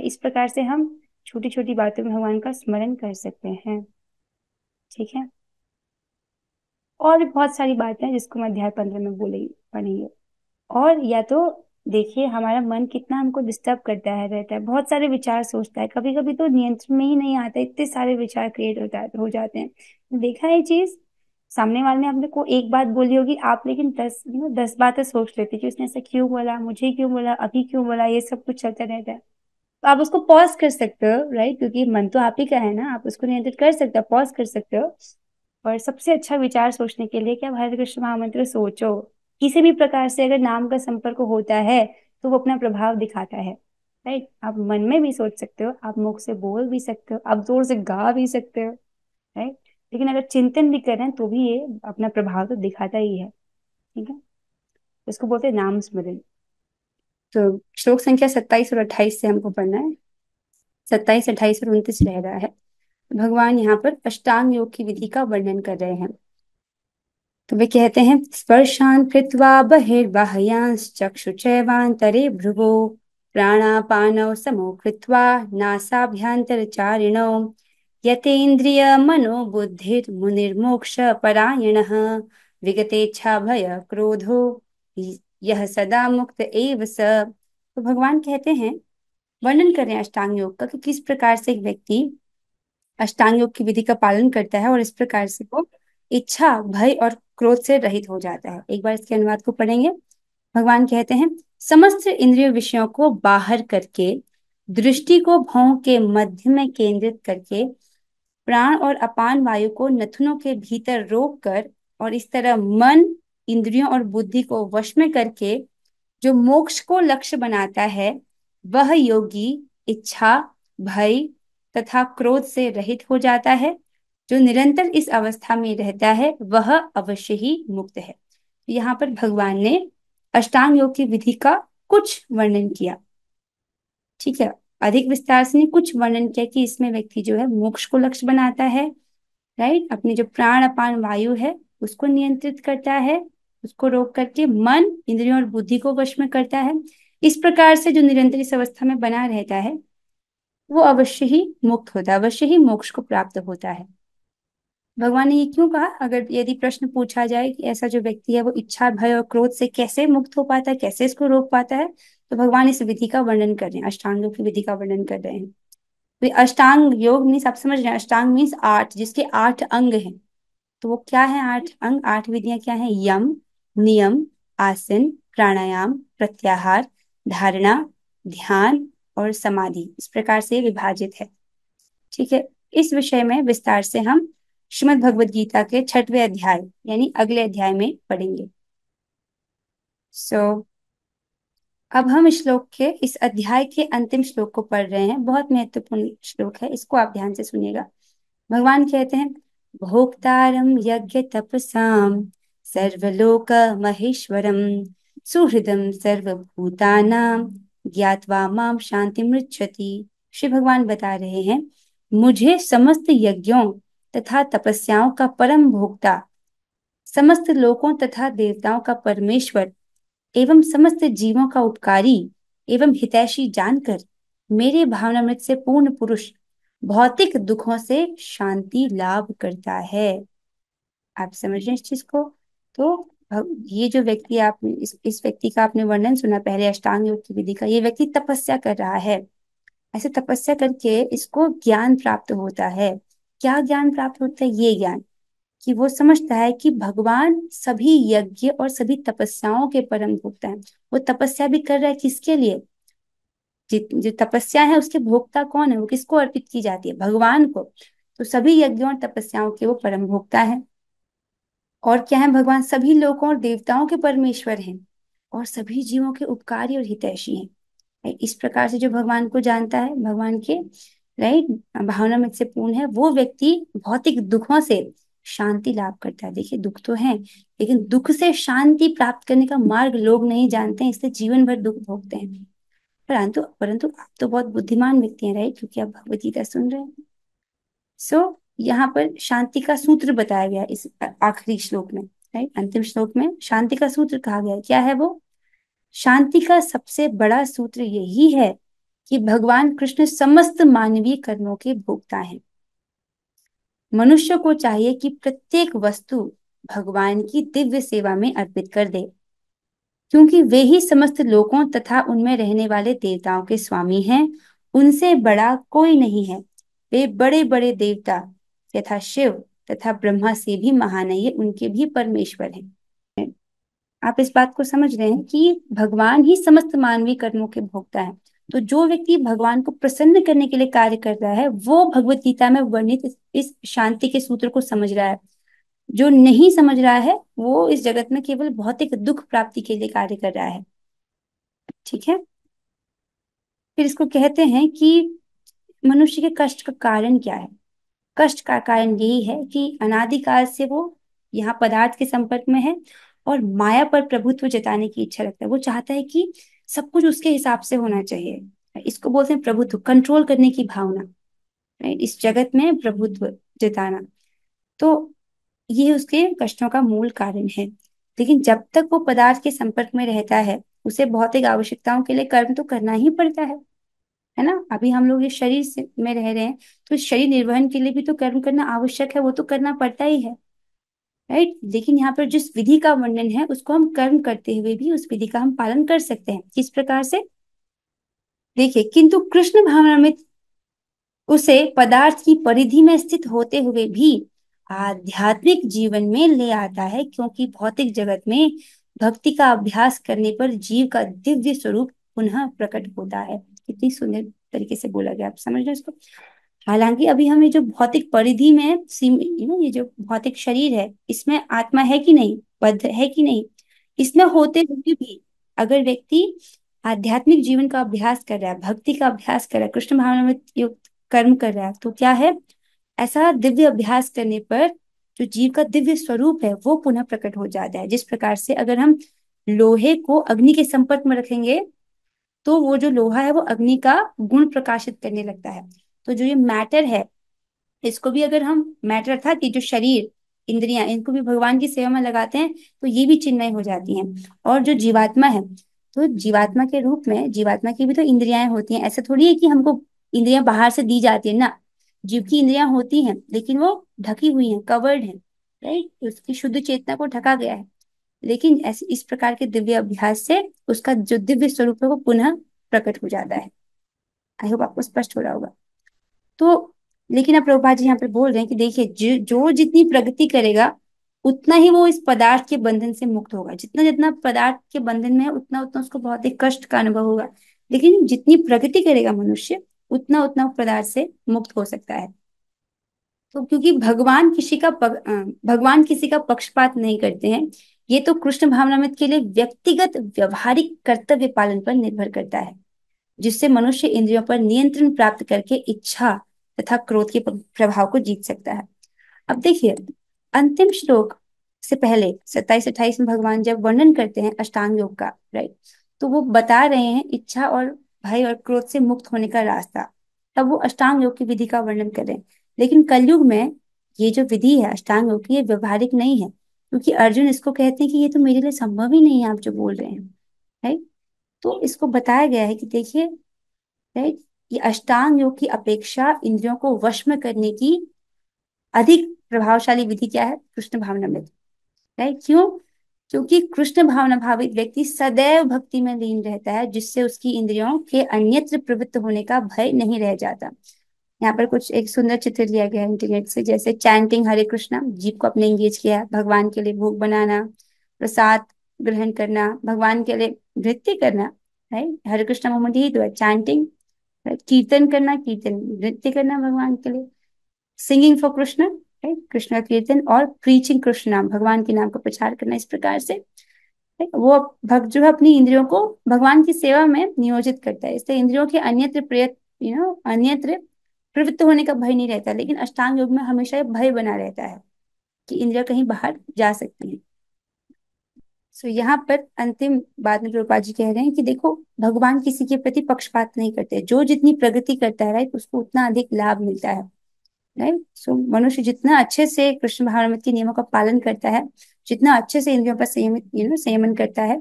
इस प्रकार से हम छोटी छोटी बातों में भगवान का स्मरण कर सकते हैं। ठीक है। और भी बहुत सारी बातें हैं जिसको हम अध्याय 15 में बोलेंगे, पढ़ेंगे। और या तो देखिए, हमारा मन कितना हमको डिस्टर्ब करता है, रहता है, बहुत सारे विचार सोचता है, कभी कभी तो नियंत्रण में ही नहीं आता, इतने सारे विचार क्रिएट हो जाते हैं। देखा है ये चीज, सामने वाले ने आपने को एक बात बोली होगी, आप लेकिन 10 बातें सोच लेते कि उसने ऐसा क्यों बोला, मुझे क्यों बोला, अभी क्यों बोला, ये सब कुछ चलता रहता है। तो आप उसको पॉज कर सकते हो, राइट, क्योंकि मन तो आप ही का है ना, आप उसको नियंत्रित कर सकते हो, पॉज कर सकते हो। और सबसे अच्छा विचार सोचने के लिए कि आप हरे कृष्ण महामंत्र सोचो। किसी भी प्रकार से अगर नाम का संपर्क होता है तो वो अपना प्रभाव दिखाता है, राइट। आप मन में भी सोच सकते हो, आप मुख से बोल भी सकते हो, आप जोर से गा भी सकते हो, राइट। लेकिन अगर चिंतन भी करें तो भी ये अपना प्रभाव तो दिखाता ही है। ठीक है। इसको बोलते हैं नाम स्मरण। तो श्लोक संख्या 27 और 28 से हमको पढ़ना है। 27, 28 और 29 रह रहा है। भगवान यहाँ पर अष्टांग योग की विधि का वर्णन कर रहे हैं। तो वे कहते हैं स्पर्शान कृत्वा बहिर्बाह्यांश्चक्षुचैवान्तरे भ्रुवो प्राणापानौ समो कृत्वा नासाभ्यन्तरचारिणौ यतेन्द्रिय मनो बुद्धिर्मुनिर्मोक्ष परायणः विगतेच्छा भय क्रोधो यह सदा मुक्त एव स। तो भगवान कहते हैं, वर्णन कर रहे हैं अष्टांग योग का कि किस प्रकार से एक व्यक्ति अष्टांग योग की विधि का पालन करता है और इस प्रकार से वो इच्छा, भय और क्रोध से रहित हो जाता है। एक बार इसके अनुवाद को पढ़ेंगे। भगवान कहते हैं समस्त इंद्रिय विषयों को बाहर करके, दृष्टि को भौं के मध्य में केंद्रित करके, प्राण और अपान वायु को नथुनों के भीतर रोक कर और इस तरह मन, इंद्रियों और बुद्धि को वश में करके जो मोक्ष को लक्ष्य बनाता है, वह योगी इच्छा, भय तथा क्रोध से रहित हो जाता है। जो निरंतर इस अवस्था में रहता है वह अवश्य ही मुक्त है। यहाँ पर भगवान ने अष्टांग योग की विधि का कुछ वर्णन किया। ठीक है। अधिक विस्तार से नहीं, कुछ वर्णन किया कि इसमें व्यक्ति जो है मोक्ष को लक्ष्य बनाता है, राइट। अपने जो प्राण अपान वायु है उसको नियंत्रित करता है, उसको रोक करके मन, इंद्रियों और बुद्धि को वश में करता है। इस प्रकार से जो निरंतर इस अवस्था में बना रहता है वो अवश्य ही मुक्त होता है, अवश्य ही मोक्ष को प्राप्त होता है। भगवान ने ये क्यों कहा? अगर यदि प्रश्न पूछा जाए कि ऐसा जो व्यक्ति है वो इच्छा, भय और क्रोध से कैसे मुक्त हो पाता है, कैसे इसको रोक पाता है, तो भगवान इस विधि का वर्णन कर रहे हैं, अष्टांग योग की विधि का वर्णन कर रहे हैं। तो अष्टांग योग मीन्स आप समझ रहे हैं, अष्टांग मीन्स 8, जिसके 8 अंग हैं। तो वो क्या है 8 अंग, 8 विधियां क्या है? यम, नियम, आसन, प्राणायाम, प्रत्याहार, धारणा, ध्यान और समाधि, इस प्रकार से विभाजित है। ठीक है। इस विषय में विस्तार से हम श्रीमद् भगवद गीता के 6वें अध्याय यानी अगले अध्याय में पढ़ेंगे। अब हम श्लोक के इस अध्याय के अंतिम श्लोक को पढ़ रहे हैं। बहुत महत्वपूर्ण श्लोक है, इसको आप ध्यान से सुनिएगा। भगवान कहते हैं भोक्तारम यज्ञ तपसाम सर्वलोक महेश्वरम सुहृदम सर्वभूतानां ज्ञात्वा माम शांति मृच्छति। श्री भगवान बता रहे हैं मुझे समस्त यज्ञों तथा तपस्याओं का परम भोक्ता, समस्त लोकों तथा देवताओं का परमेश्वर एवं समस्त जीवों का उपकारी एवं हितैषी जानकर मेरे भावनामृत से पूर्ण पुरुष भौतिक दुखों से शांति लाभ करता है। आप समझ रहे हैं इस चीज को? तो ये जो व्यक्ति, आप इस व्यक्ति का आपने वर्णन सुना पहले अष्टांग योग की विधि का, ये व्यक्ति तपस्या कर रहा है। ऐसे तपस्या करके इसको ज्ञान प्राप्त होता है। क्या ज्ञान प्राप्त होता है? ये ज्ञान कि वो समझता है कि भगवान सभी यज्ञ और सभी तपस्याओं के परम भोक्ता हैं। वो तपस्या भी कर रहा है किसके लिए? जो तपस्या है उसके भोक्ता कौन है? वो किसको अर्पित की जाती है? भगवान को। तो सभी यज्ञों और तपस्याओं के वो परम भोक्ता है। और क्या है? भगवान सभी लोगों और देवताओं के परमेश्वर हैं और सभी जीवों के उपकारी और हितैषी हैं। इस प्रकार से जो भगवान को जानता है, भगवान के राइट भावना में से पूर्ण है, वो व्यक्ति भौतिक दुखों से शांति लाभ करता है। देखिए दुख तो है, लेकिन दुख से शांति प्राप्त करने का मार्ग लोग नहीं जानते हैं, इसलिए जीवन भर दुख भोगते हैं। परंतु परंतु आप तो बहुत बुद्धिमान व्यक्ति हैं, राइट, क्योंकि आप भगवत गीता सुन रहे हैं। सो यहाँ पर शांति का सूत्र बताया गया इस आखिरी श्लोक में, राइट, अंतिम श्लोक में शांति का सूत्र कहा गया है। क्या है वो? शांति का सबसे बड़ा सूत्र यही है कि भगवान कृष्ण समस्त मानवीय कर्मों के भोक्ता हैं। मनुष्य को चाहिए कि प्रत्येक वस्तु भगवान की दिव्य सेवा में अर्पित कर दे, क्योंकि वे ही समस्त लोकों तथा उनमें रहने वाले देवताओं के स्वामी हैं। उनसे बड़ा कोई नहीं है। वे बड़े बड़े देवता यथा शिव तथा ब्रह्मा से भी महान है, ये उनके भी परमेश्वर हैं। आप इस बात को समझ रहे हैं कि भगवान ही समस्त मानवीय कर्मों के भोक्ता है। तो जो व्यक्ति भगवान को प्रसन्न करने के लिए कार्य कर रहा है, वो भगवत गीता में वर्णित इस शांति के सूत्र को समझ रहा है। जो नहीं समझ रहा है, वो इस जगत में केवल भौतिक दुख प्राप्ति के लिए कार्य कर रहा है। ठीक है। फिर इसको कहते हैं कि मनुष्य के कष्ट का कारण क्या है? कष्ट का कारण यही है कि अनादिकाल से वो यहाँ पदार्थ के संपर्क में है और माया पर प्रभुत्व जताने की इच्छा रखता है। वो चाहता है कि सब कुछ उसके हिसाब से होना चाहिए। इसको बोलते हैं प्रभुत्व, कंट्रोल करने की भावना, इस जगत में प्रभुत्व जताना। तो ये उसके कष्टों का मूल कारण है। लेकिन जब तक वो पदार्थ के संपर्क में रहता है, उसे भौतिक आवश्यकताओं के लिए कर्म तो करना ही पड़ता है ना। अभी हम लोग इस शरीर से में रह रहे हैं, तो इस शरीर निर्वहन के लिए भी तो कर्म करना आवश्यक है, वो तो करना पड़ता ही है, राइट। लेकिन यहाँ पर जिस विधि का वर्णन है, उसको हम कर्म करते हुए भी उस विधि का हम पालन कर सकते हैं। किस प्रकार से? देखिए, किंतु कृष्ण भावनामृत उसे पदार्थ की परिधि में स्थित होते हुए भी आध्यात्मिक जीवन में ले आता है, क्योंकि भौतिक जगत में भक्ति का अभ्यास करने पर जीव का दिव्य स्वरूप पुनः प्रकट होता है। कितनी सुंदर तरीके से बोला गया, आप समझ रहे हैं इसको। हालांकि अभी हमें जो भौतिक परिधि में ये जो भौतिक शरीर है, इसमें आत्मा है कि नहीं, बद्ध है कि नहीं, इसमें होते हुए भी अगर व्यक्ति आध्यात्मिक जीवन का अभ्यास कर रहा है, भक्ति का अभ्यास कर रहा है, कृष्ण भावना में युक्त कर्म कर रहा है, तो क्या है? ऐसा दिव्य अभ्यास करने पर जो जीव का दिव्य स्वरूप है वो पुनः प्रकट हो जाता है। जिस प्रकार से अगर हम लोहे को अग्नि के संपर्क में रखेंगे, तो वो जो लोहा है वो अग्नि का गुण प्रकाशित करने लगता है। तो जो ये मैटर है, इसको भी अगर हम मैटर अर्थात ये जो शरीर, इंद्रियां, इनको भी भगवान की सेवा में लगाते हैं, तो ये भी चिन्मय हो जाती हैं। और जो जीवात्मा है, तो जीवात्मा के रूप में जीवात्मा की भी तो इंद्रियां होती हैं। ऐसा थोड़ी है कि हमको इंद्रियां बाहर से दी जाती है ना। जीव की इंद्रियां होती हैं, लेकिन वो ढकी हुई हैं, कवर्ड है, राइट। उसकी शुद्ध चेतना को ढका गया है। लेकिन ऐसे इस प्रकार के दिव्य अभ्यास से उसका जो दिव्य स्वरूप है वो पुनः प्रकट हो जाता है। आई होप आपको स्पष्ट हो रहा होगा। तो लेकिन अब प्रभुपाद जी यहाँ पे बोल रहे हैं कि देखिए, जो जितनी प्रगति करेगा, उतना ही वो इस पदार्थ के बंधन से मुक्त होगा। जितना जितना पदार्थ के बंधन में है, उतना उतना उसको बहुत ही कष्ट का अनुभव होगा। लेकिन जितनी प्रगति करेगा मनुष्य, उतना उतना पदार्थ से मुक्त हो सकता है। तो क्योंकि भगवान किसी का पक्षपात नहीं करते हैं। ये तो कृष्ण भावनामृत के लिए व्यक्तिगत व्यवहारिक कर्तव्य पालन पर निर्भर करता है, जिससे मनुष्य इंद्रियों पर नियंत्रण प्राप्त करके इच्छा तथा क्रोध के प्रभाव को जीत सकता है। अब देखिए, अंतिम श्लोक से पहले 27-28 में भगवान जब वर्णन करते हैं अष्टांग योग का, राइट, तो वो बता रहे हैं इच्छा और भय और क्रोध से मुक्त होने का रास्ता। तब वो अष्टांग योग की विधि का वर्णन कर रहे हैं। लेकिन कलयुग में ये जो विधि है अष्टांग योग की, ये व्यवहारिक नहीं है, क्योंकि अर्जुन इसको कहते हैं कि ये तो मेरे लिए संभव ही नहीं है, आप जो बोल रहे हैं, राइट। तो इसको बताया गया है कि देखिए, राइट, ये अष्टांग योग की अपेक्षा इंद्रियों को वश में करने की अधिक प्रभावशाली विधि क्या है? कृष्ण भावनामृत, राइट। क्यों? क्योंकि कृष्ण भावना भावित व्यक्ति सदैव भक्ति में लीन रहता है, जिससे उसकी इंद्रियों के अन्यत्र प्रवृत्त होने का भय नहीं रह जाता। यहाँ पर कुछ एक सुंदर चित्र लिया गया है इंटरनेट से, जैसे चैंटिंग हरे कृष्णा, जीव को अपने एंगेज किया है, भगवान के लिए भोग बनाना, प्रसाद ग्रहण करना, भगवान के लिए नृत्य करना, राइट, हरे कृष्णा मोमेंट यही तो है, चैंटिंग, कीर्तन करना, कीर्तन नृत्य करना भगवान के लिए, singing for Krishna, right, Krishna का कीर्तन, और प्रीचिंग कृष्ण नाम, भगवान के नाम का प्रचार करना। इस प्रकार से वो भक्त जो है अपनी इंद्रियों को भगवान की सेवा में नियोजित करता है, इससे इंद्रियों के अन्यत्र प्रयत अन्यत्र प्रवृत्त होने का भय नहीं रहता। लेकिन अष्टांग योग में हमेशा ये भय बना रहता है कि इंद्रियां कहीं बाहर जा सकती हैं। सो यहाँ पर अंतिम बात में प्रभुपाद जी कह रहे हैं कि देखो, भगवान किसी के प्रति पक्षपात नहीं करते, जो जितनी प्रगति करता है, राइट, उसको उतना अधिक लाभ मिलता है, राइट। सो मनुष्य जितना अच्छे से कृष्ण भावनामृत के नियमों का पालन करता है, जितना अच्छे से इंद्रियों पर संयमित संयमन करता है,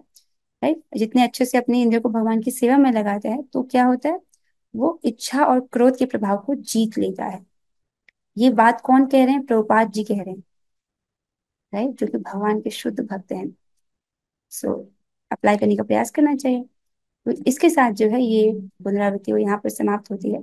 राइट, जितने अच्छे से अपनी इंद्रियों को भगवान की सेवा में लगाता है, तो क्या होता है, वो इच्छा और क्रोध के प्रभाव को जीत लेता है। ये बात कौन कह रहे हैं, प्रभुपाद जी कह रहे हैं, राइट, जो कि भगवान के शुद्ध भक्त हैं। सो अप्लाई करने का प्रयास करना चाहिए। तो इसके साथ जो है ये पुनरावृत्ति वो यहाँ पर समाप्त होती है।